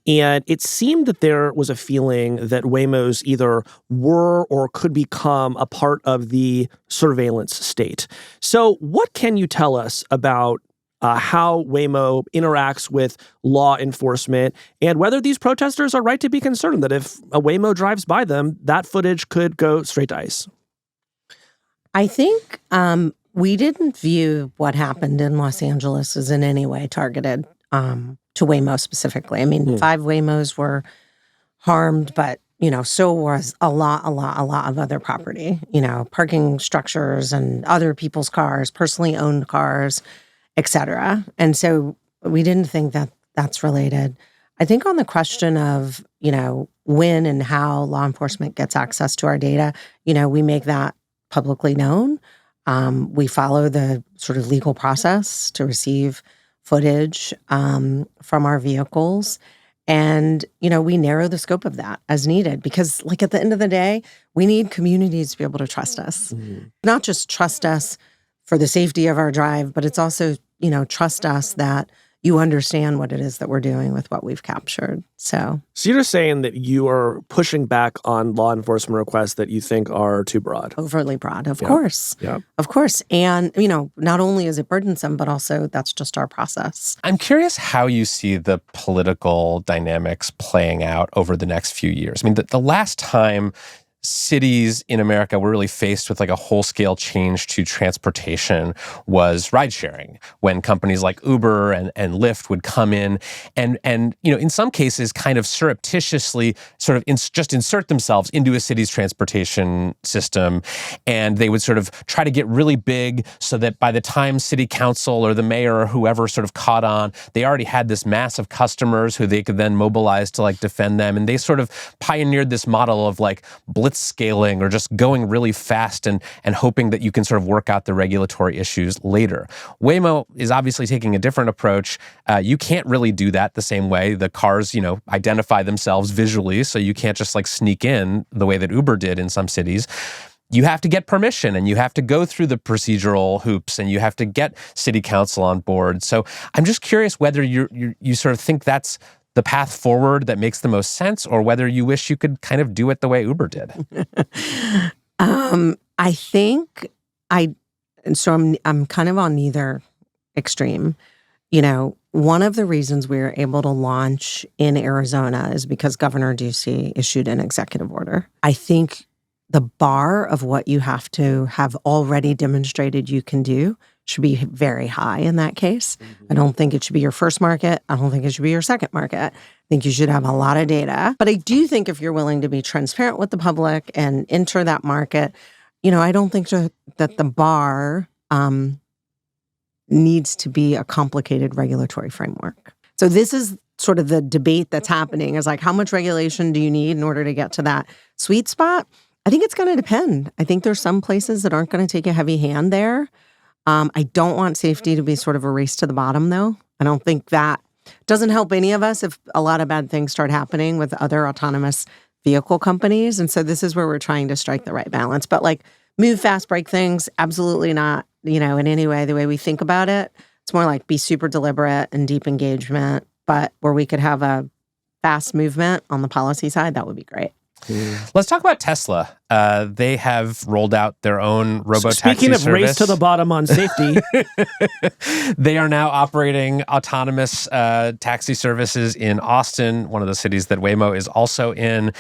And it seemed that there was a feeling that Waymos either were or could become a part of the surveillance state. So what can you tell us about how Waymo interacts with law enforcement and whether these protesters are right to be concerned that if a Waymo drives by them, that footage could go straight to ICE? I think we didn't view what happened in Los Angeles as in any way targeted to Waymo specifically. I mean, 5 Waymos were harmed, but so was a lot of other property, parking structures and other people's cars, personally owned cars, et cetera. And so we didn't think that that's related. I think on the question of, when and how law enforcement gets access to our data, we make that publicly known. We follow the sort of legal process to receive footage from our vehicles. And, we narrow the scope of that as needed because, like, at the end of the day, we need communities to be able to trust us. Mm-hmm. Not just trust us for the safety of our drive, but it's also, trust us that you understand what it is that we're doing with what we've captured. So you're saying that you are pushing back on law enforcement requests that you think are too broad? Overly broad, of course. Yeah. Of course. And, not only is it burdensome, but also that's just our process. I'm curious how you see the political dynamics playing out over the next few years. I mean, the last time cities in America were really faced with like a whole-scale change to transportation was ride sharing, when companies like Uber and Lyft would come in and in some cases kind of surreptitiously sort of just insert themselves into a city's transportation system, and they would sort of try to get really big so that by the time city council or the mayor or whoever sort of caught on, they already had this mass of customers who they could then mobilize to like defend them, and they sort of pioneered this model of like blitz scaling or just going really fast and hoping that you can sort of work out the regulatory issues later. Waymo is obviously taking a different approach. You can't really do that the same way. The cars, identify themselves visually, so you can't just like sneak in the way that Uber did in some cities. You have to get permission and you have to go through the procedural hoops and you have to get city council on board. So I'm just curious whether you sort of think that's the path forward that makes the most sense, or whether you wish you could kind of do it the way Uber did. I think I'm kind of on neither extreme. One of the reasons we were able to launch in Arizona is because Governor Ducey issued an executive order. I think the bar of what you have to have already demonstrated you can do should be very high in that case. I don't think it should be your first market. I don't think it should be your second market. I think you should have a lot of data. But I do think if you're willing to be transparent with the public and enter that market, I don't think that the bar needs to be a complicated regulatory framework. So this is sort of the debate that's happening, is like, how much regulation do you need in order to get to that sweet spot? I think it's going to depend. I think there's some places that aren't going to take a heavy hand there. I don't want safety to be sort of a race to the bottom, though. I don't think that doesn't help any of us if a lot of bad things start happening with other autonomous vehicle companies. And so this is where we're trying to strike the right balance. But like, move fast, break things, absolutely not, in any way, the way we think about it. It's more like be super deliberate and deep engagement. But where we could have a fast movement on the policy side, that would be great. Let's talk about Tesla. They have rolled out their own robotaxi Speaking of service. race to the bottom on safety. They are now operating autonomous taxi services in Austin, one of the cities that Waymo is also in.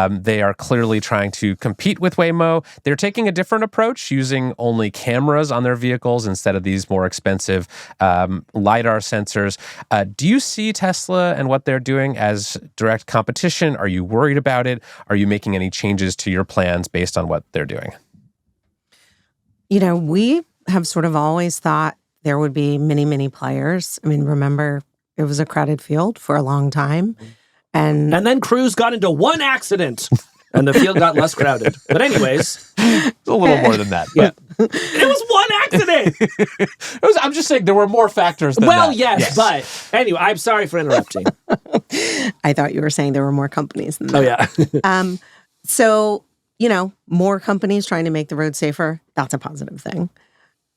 They are clearly trying to compete with Waymo. They're taking a different approach, using only cameras on their vehicles instead of these more expensive LiDAR sensors. Do you see Tesla and what they're doing as direct competition? Are you worried about it? Are you making any changes to your plans based on what they're doing? We have sort of always thought there would be many, many players. I mean, remember, it was a crowded field for a long time. And then Cruise got into one accident and the field got less crowded. But anyways. It's a little more than that. Yeah. It was one accident. I'm just saying there were more factors than that. Well, yes, but anyway, I'm sorry for interrupting. I thought you were saying there were more companies than that. Oh, yeah. So, more companies trying to make the road safer, that's a positive thing.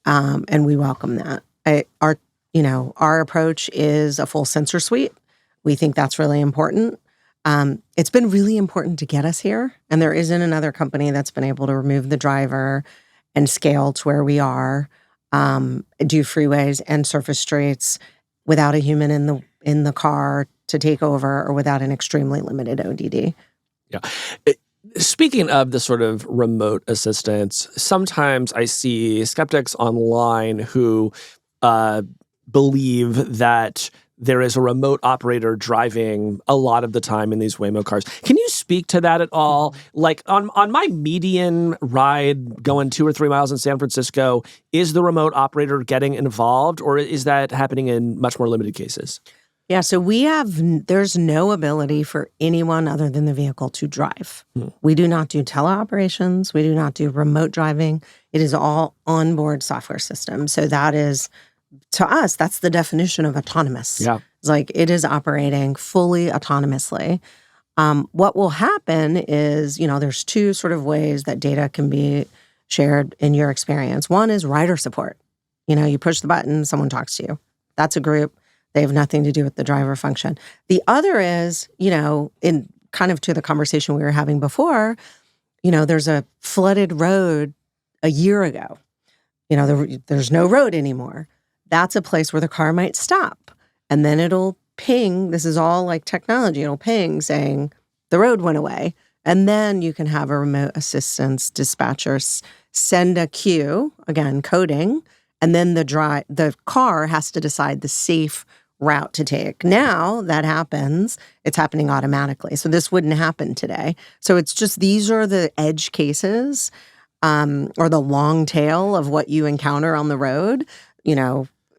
And we welcome that. Our approach is a full sensor suite. We think that's really important. It's been really important to get us here. And there isn't another company that's been able to remove the driver and scale to where we are, do freeways and surface streets without a human in the car to take over, or without an extremely limited ODD. Yeah. Speaking of the sort of remote assistance, sometimes I see skeptics online who believe that there is a remote operator driving a lot of the time in these Waymo cars. Can you speak to that at all? Like on my median ride going 2 or 3 miles in San Francisco, is the remote operator getting involved, or is that happening in much more limited cases? Yeah, so there's no ability for anyone other than the vehicle to drive. We do not do teleoperations. We do not do remote driving. It is all onboard software system. So that is, to us, that's the definition of autonomous. Yeah. It's like it is operating fully autonomously. What will happen is, there's two sort of ways that data can be shared in your experience. One is rider support. You push the button, someone talks to you. That's a group. They have nothing to do with the driver function. The other is, in kind of to the conversation we were having before, there's a flooded road a year ago. There's no road anymore. That's a place where the car might stop. And then it'll ping. This is all like technology. It'll ping saying the road went away. And then you can have a remote assistance dispatcher send a cue, again, coding, and then the car has to decide the safe route to take. Now that happens, it's happening automatically. So this wouldn't happen today. So it's just, these are the edge cases or the long tail of what you encounter on the road.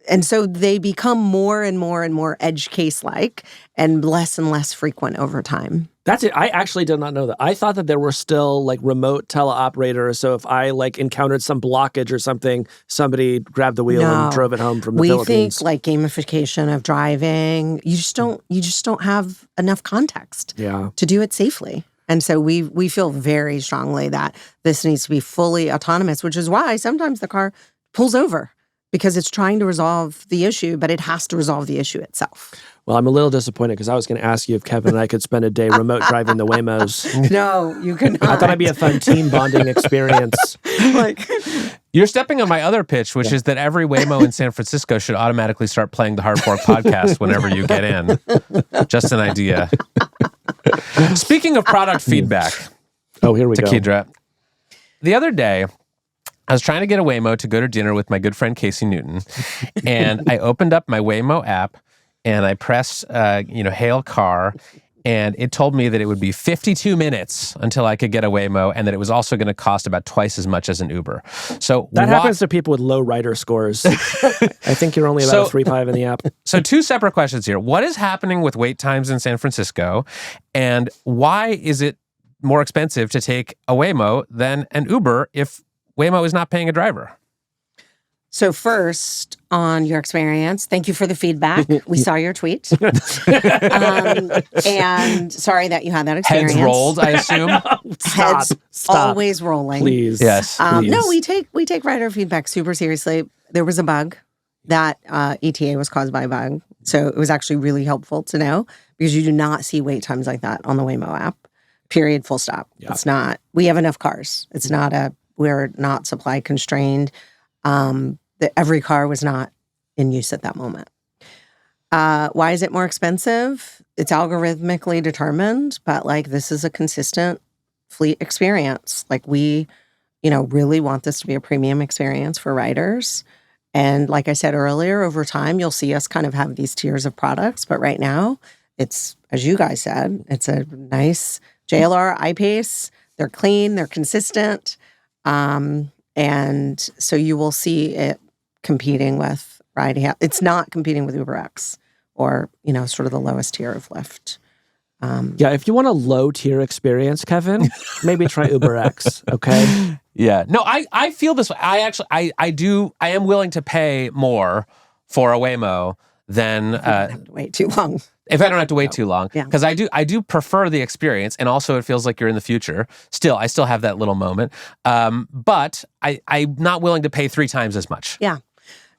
And so they become more and more edge case-like and less frequent over time. That's it. I actually did not know that. I thought that there were still like remote teleoperators. So if I like encountered some blockage or something, somebody grabbed the wheel and drove it home from the Philippines. We think like gamification of driving. You just don't have enough context to do it safely. And so we feel very strongly that this needs to be fully autonomous, which is why sometimes the car pulls over because it's trying to resolve the issue, but it has to resolve the issue itself. Well, I'm a little disappointed because I was going to ask you if Kevin and I could spend a day remote driving the Waymos. No, you could not. I thought it'd be a fun team bonding experience. You're stepping on my other pitch, which is that every Waymo in San Francisco should automatically start playing the Hard Fork podcast whenever you get in. Just an idea. Speaking of product feedback. Oh, here we go. Tekedra. The other day, I was trying to get a Waymo to go to dinner with my good friend Casey Newton, and I opened up my Waymo app, and I pressed, hail car, and it told me that it would be 52 minutes until I could get a Waymo, and that it was also going to cost about twice as much as an Uber. So that happens to people with low rider scores. I think you're only about a 3.5 in the app. So two separate questions here. What is happening with wait times in San Francisco, and why is it more expensive to take a Waymo than an Uber if Waymo is not paying a driver? So first, on your experience, thank you for the feedback. We saw your tweet. And sorry that you had that experience. Heads rolled, I assume? Heads always rolling. Please. Yes, please. No, we take rider feedback super seriously. There was a bug. That ETA was caused by a bug. So it was actually really helpful to know because you do not see wait times like that on the Waymo app. Period, full stop. Yeah. It's not. We have enough cars. It's not we're not supply constrained. Every car was not in use at that moment. Why is it more expensive? It's algorithmically determined, but like this is a consistent fleet experience. Like we, really want this to be a premium experience for riders. And like I said earlier, over time, you'll see us kind of have these tiers of products. But right now, it's, as you guys said, it's a nice JLR I-Pace. They're clean, they're consistent. And so you will see it competing with riding. It's not competing with UberX or, sort of the lowest tier of Lyft. If you want a low tier experience, Kevin, maybe try UberX, okay? Yeah. No, I feel this way. I am willing to pay more for a Waymo than wait too long. If I don't have to wait too long. Yeah. Because I do prefer the experience, and also it feels like you're in the future. I still have that little moment. But I'm not willing to pay 3 times as much. Yeah.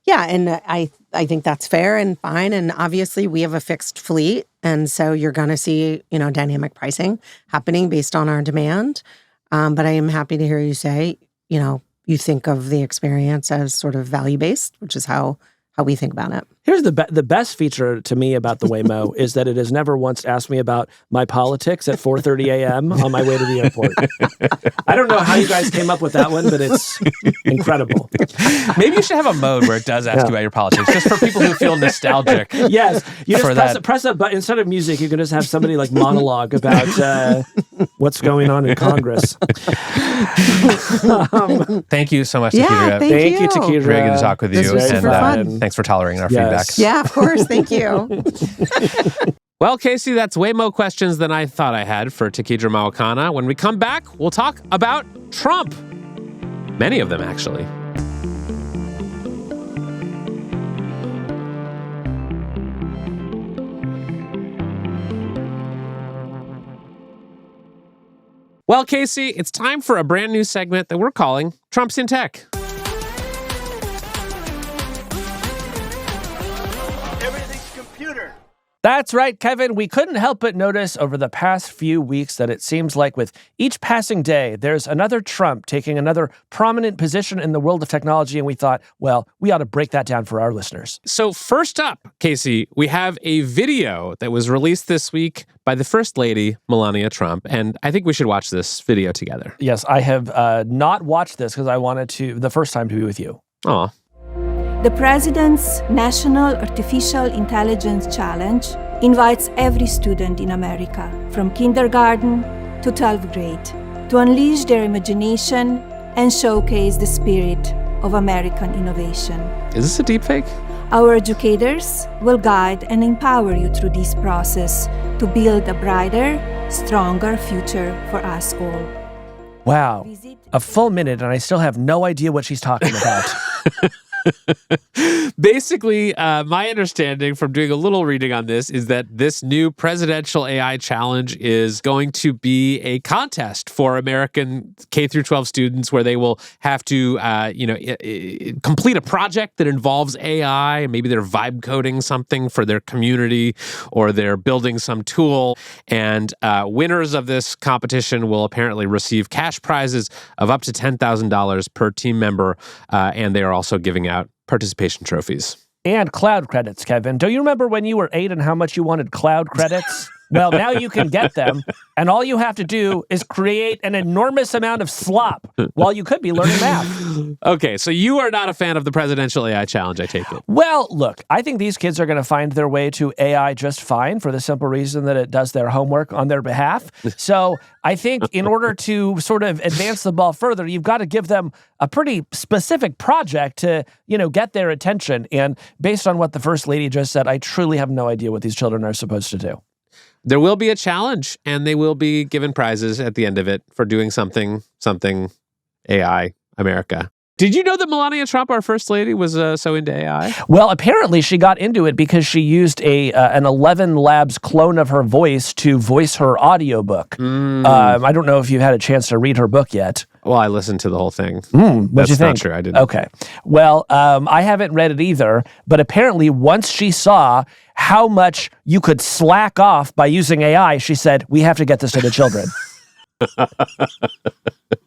Yeah, and I think that's fair and fine. And obviously, we have a fixed fleet, and so you're going to see dynamic pricing happening based on our demand. But I am happy to hear you say you think of the experience as sort of value based, which is how we think about it. Here's the best feature to me about the Waymo is that it has never once asked me about my politics at 4:30 a.m. on my way to the airport. I don't know how you guys came up with that one, but it's incredible. Maybe you should have a mode where it does ask you about your politics, just for people who feel nostalgic. Yes, you just press a button. Instead of music, you can just have somebody like monologue about what's going on in Congress. Thank you so much, Yeah, Tekedra. thank you, Tekedra. Very good to talk with you. This was super fun. Thanks for tolerating our feedback. Yeah, of course. Thank you. Well, Casey, that's way more questions than I thought I had for Tekedra Mawakana. When we come back, we'll talk about Trump. Many of them, actually. Well, Casey, it's time for a brand new segment that we're calling Trump's in Tech. That's right, Kevin. We couldn't help but notice over the past few weeks that it seems like with each passing day, there's another Trump taking another prominent position in the world of technology. And we thought, well, we ought to break that down for our listeners. So first up, Casey, we have a video that was released this week by the First Lady, Melania Trump. And I think we should watch this video together. Yes, I have not watched this because I wanted the first time to be with you. Aw. The President's National Artificial Intelligence Challenge invites every student in America, from kindergarten to 12th grade, to unleash their imagination and showcase the spirit of American innovation. Is this a deepfake? Our educators will guide and empower you through this process to build a brighter, stronger future for us all. Wow. A full minute, and I still have no idea what she's talking about. Basically, my understanding from doing a little reading on this is that this new presidential AI challenge is going to be a contest for American K through 12 students where they will have to, complete a project that involves AI. Maybe they're vibe coding something for their community or they're building some tool. And winners of this competition will apparently receive cash prizes of up to $10,000 per team member. And they are also giving out participation trophies. And cloud credits, Kevin. Do you remember when you were 8 and how much you wanted cloud credits? Well, now you can get them, and all you have to do is create an enormous amount of slop while you could be learning math. Okay, so you are not a fan of the presidential AI challenge, I take it. Well, look, I think these kids are going to find their way to AI just fine for the simple reason that it does their homework on their behalf. So I think in order to sort of advance the ball further, you've got to give them a pretty specific project to, get their attention. And based on what the First Lady just said, I truly have no idea what these children are supposed to do. There will be a challenge, and they will be given prizes at the end of it for doing something AI America. Did you know that Melania Trump, our First Lady, was so into AI? Well, apparently she got into it because she used an 11 Labs clone of her voice to voice her audiobook. I don't know if you've had a chance to read her book yet. Well, I listened to the whole thing. What'd you think? Not true. I didn't. Okay. Well, I haven't read it either, but apparently once she saw how much you could slack off by using AI, she said, we have to get this to the children.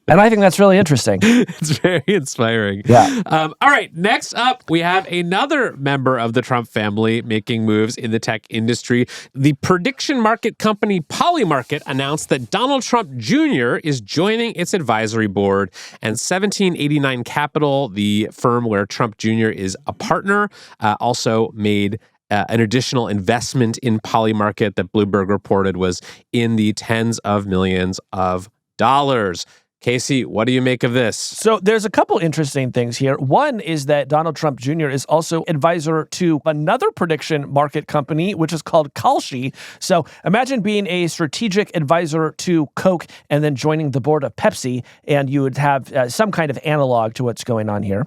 And I think that's really interesting. It's very inspiring. Yeah. All right. Next up, we have another member of the Trump family making moves in the tech industry. The prediction market company Polymarket announced that Donald Trump Jr. is joining its advisory board, and 1789 Capital, the firm where Trump Jr. is a partner, also made an additional investment in Polymarket that Bloomberg reported was in the tens of millions of dollars. Casey, what do you make of this? So there's a couple interesting things here. One is that Donald Trump Jr. is also advisor to another prediction market company, which is called Kalshi. So imagine being a strategic advisor to Coke and then joining the board of Pepsi, and you would have some kind of analog to what's going on here.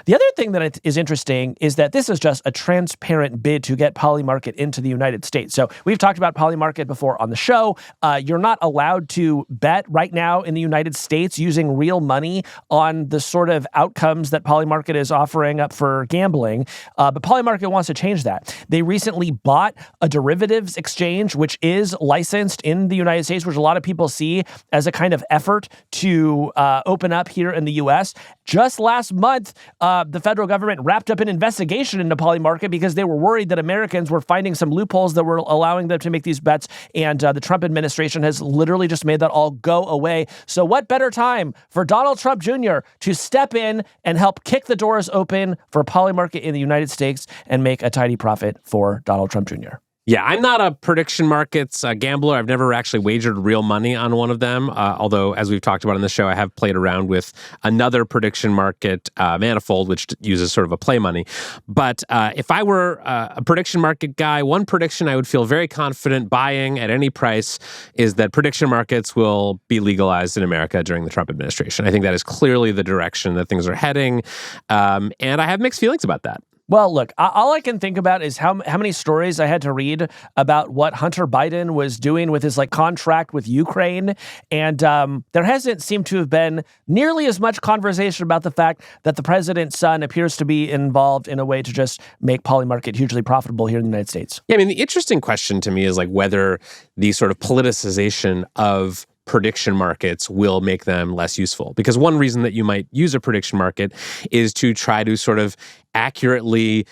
The other thing that is interesting is that this is just a transparent bid to get Polymarket into the United States. So we've talked about Polymarket before on the show. You're not allowed to bet right now in the United States using real money on the sort of outcomes that Polymarket is offering up for gambling. But Polymarket wants to change that. They recently bought a derivatives exchange, which is licensed in the United States, which a lot of people see as a kind of effort to open up here in the U.S. Just last month, the federal government wrapped up an investigation into Polymarket because they were worried that Americans were finding some loopholes that were allowing them to make these bets. And the Trump administration has literally just made that all go away. So what better time for Donald Trump Jr. to step in and help kick the doors open for Polymarket in the United States and make a tidy profit for Donald Trump Jr.? Yeah, I'm not a prediction markets gambler. I've never actually wagered real money on one of them. Although, as we've talked about on the show, I have played around with another prediction market, Manifold, which uses sort of a play money. But if I were a prediction market guy, one prediction I would feel very confident buying at any price is that prediction markets will be legalized in America during the Trump administration. I think that is clearly the direction that things are heading. And I have mixed feelings about that. Well, look, all I can think about is how many stories I had to read about what Hunter Biden was doing with his contract with Ukraine. And there hasn't seemed to have been nearly as much conversation about the fact that the president's son appears to be involved in a way to just make Polymarket hugely profitable here in the United States. Yeah, I mean, the interesting question to me is whether the sort of politicization of prediction markets will make them less useful. Because one reason that you might use a prediction market is to try to sort of accurately,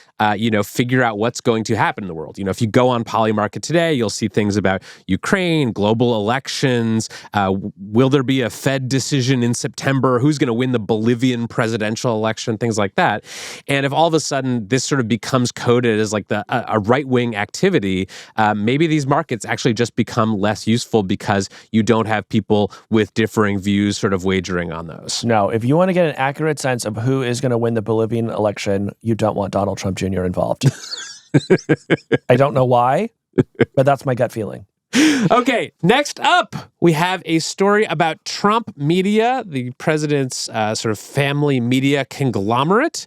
figure out what's going to happen in the world. If you go on Polymarket today, you'll see things about Ukraine, global elections. Will there be a Fed decision in September? Who's going to win the Bolivian presidential election? Things like that. And if all of a sudden this sort of becomes coded as a right-wing activity, maybe these markets actually just become less useful because you don't have people with differing views sort of wagering on those. No, if you want to get an accurate sense of who is going to win the Bolivian election, you don't want Donald Trump Jr. involved. I don't know why, but that's my gut feeling. Okay, next up, we have a story about Trump Media, the president's sort of family media conglomerate,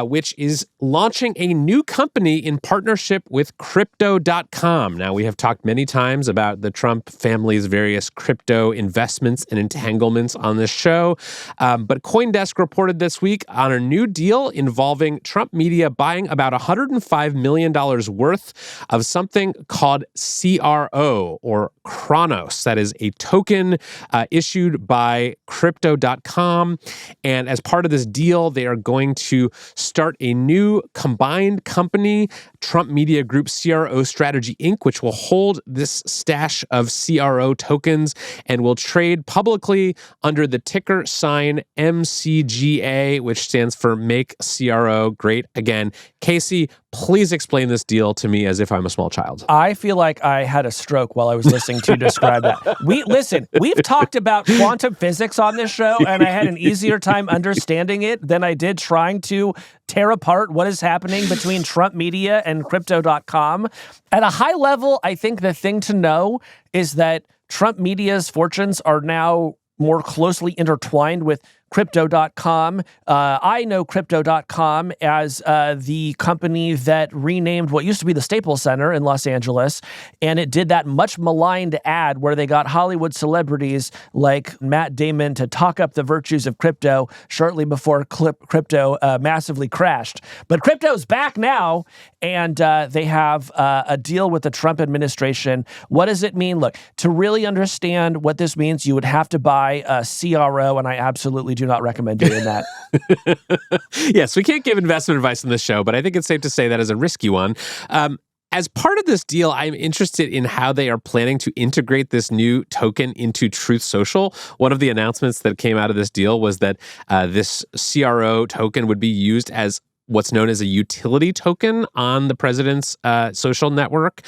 which is launching a new company in partnership with Crypto.com. Now, we have talked many times about the Trump family's various crypto investments and entanglements on this show, but CoinDesk reported this week on a new deal involving Trump Media buying about $105 million worth of something called CRO, or Chronos. That is a token issued by Crypto.com. And as part of this deal, they are going to start a new combined company, Trump Media Group CRO Strategy Inc., which will hold this stash of CRO tokens and will trade publicly under the ticker sign MCGA, which stands for Make CRO Great Again. Casey, please explain this deal to me as if I'm a small child. I feel like I had a stroke while I was listening to you describe that. We've talked about quantum physics on this show, and I had an easier time understanding it than I did trying to tear apart what is happening between Trump Media and Crypto.com. At a high level, I think the thing to know is that Trump Media's fortunes are now more closely intertwined with Crypto.com. I know Crypto.com as the company that renamed what used to be the Staples Center in Los Angeles, and it did that much maligned ad where they got Hollywood celebrities like Matt Damon to talk up the virtues of crypto shortly before crypto massively crashed. But crypto's back now, and they have a deal with the Trump administration. What does it mean? Look, to really understand what this means, you would have to buy a CRO, and I absolutely do not recommend doing that. Yes, we can't give investment advice on this show, but I think it's safe to say that is a risky one. As part of this deal, I'm interested in how they are planning to integrate this new token into Truth Social. One of the announcements that came out of this deal was that this CRO token would be used as what's known as a utility token on the president's social network.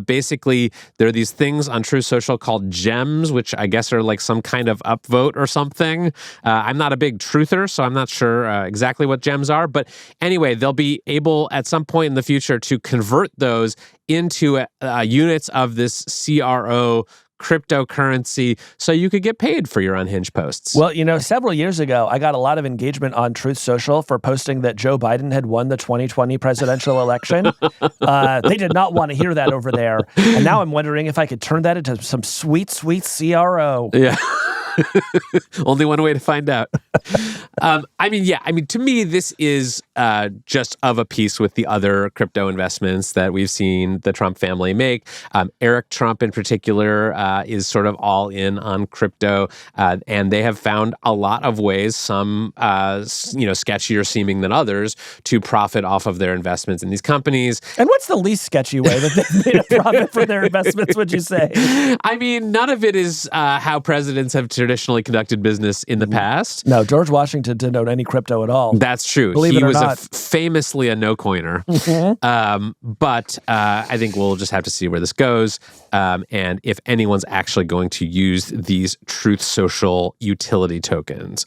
Basically, there are these things on Truth Social called gems, which I guess are like some kind of upvote or something. I'm not a big truther, so I'm not sure exactly what gems are. But anyway, they'll be able at some point in the future to convert those into units of this CRO cryptocurrency so you could get paid for your unhinged posts. Well, several years ago, I got a lot of engagement on Truth Social for posting that Joe Biden had won the 2020 presidential election. They did not want to hear that over there. And now I'm wondering if I could turn that into some sweet, sweet CRO. Yeah. Only one way to find out. To me, this is just of a piece with the other crypto investments that we've seen the Trump family make. Eric Trump, in particular, is sort of all in on crypto, and they have found a lot of ways, some sketchier seeming than others, to profit off of their investments in these companies. And what's the least sketchy way that they've made a profit from their investments, would you say? I mean, none of it is how presidents have traditionally conducted business in the past. No, George Washington didn't own any crypto at all. That's true. Believe it or not. Famously a no-coiner. But I think we'll just have to see where this goes and if anyone's actually going to use these Truth Social utility tokens.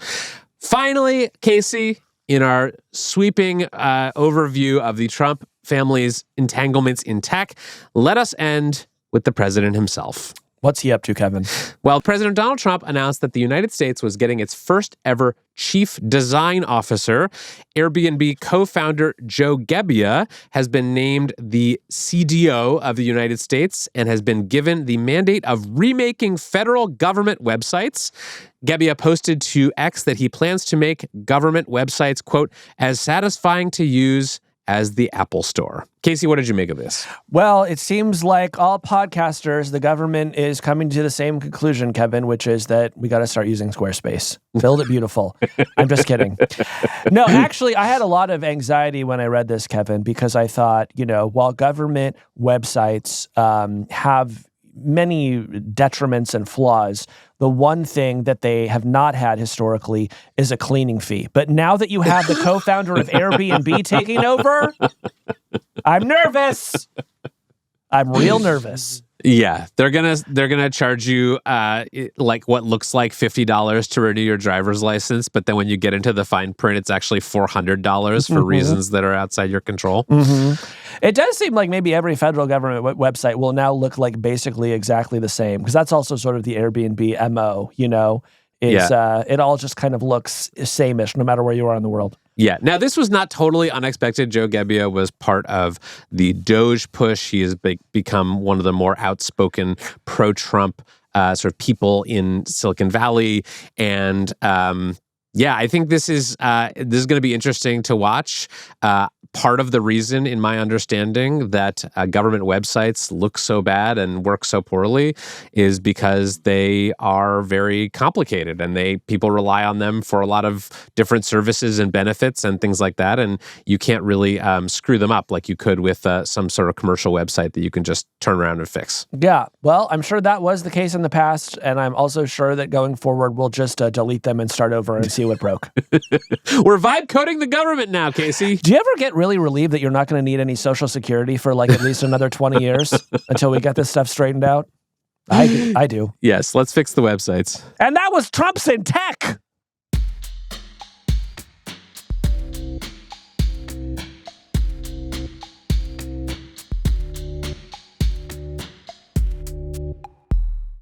Finally, Casey, in our sweeping overview of the Trump family's entanglements in tech, let us end with the president himself. What's he up to, Kevin? Well, President Donald Trump announced that the United States was getting its first ever chief design officer. Airbnb co-founder Joe Gebbia has been named the CDO of the United States and has been given the mandate of remaking federal government websites. Gebbia posted to X that he plans to make government websites, quote, as satisfying to use as the Apple Store. Casey, what did you make of this? Well, it seems like all podcasters, the government is coming to the same conclusion, Kevin, which is that we got to start using Squarespace. Build it beautiful. I'm just kidding. No, actually, I had a lot of anxiety when I read this, Kevin, because I thought, while government websites have many detriments and flaws, the one thing that they have not had historically is a cleaning fee. But now that you have the co-founder of Airbnb taking over, I'm nervous. I'm real nervous. Yeah, they're gonna charge you like what looks like $50 to renew your driver's license, but then when you get into the fine print, it's actually $400 for reasons that are outside your control. It does seem like maybe every federal government website will now look like basically exactly the same, because that's also sort of the Airbnb MO. It all just kind of looks same-ish no matter where you are in the world. Yeah. Now, this was not totally unexpected. Joe Gebbia was part of the Doge push. He has become one of the more outspoken pro-Trump sort of people in Silicon Valley. And I think this is going to be interesting to watch. Part of the reason, in my understanding, that government websites look so bad and work so poorly is because they are very complicated and people rely on them for a lot of different services and benefits and things like that. And you can't really screw them up like you could with some sort of commercial website that you can just turn around and fix. Yeah, well, I'm sure that was the case in the past, and I'm also sure that going forward, we'll just delete them and start over and see what broke. We're vibe coding the government now, Casey. Do you ever get really relieved that you're not going to need any Social Security for like at least another 20 years until we get this stuff straightened out? I do. Yes, let's fix the websites. And that was Trump's in Tech.